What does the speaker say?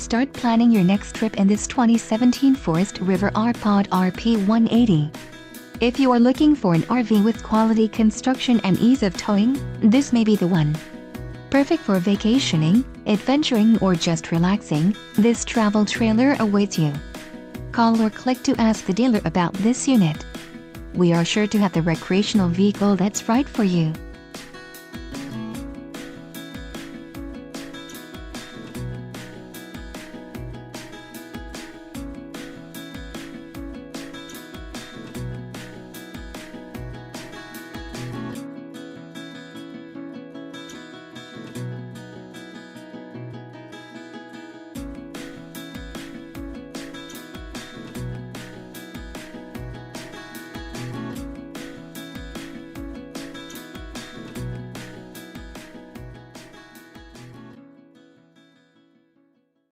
Start planning your next trip in this 2017 Forest River R-Pod RP-180. If you are looking for an RV with quality construction and ease of towing, this may be the one. Perfect for vacationing, adventuring or just relaxing, this travel trailer awaits you. Call or click to ask the dealer about this unit. We are sure to have the recreational vehicle that's right for you.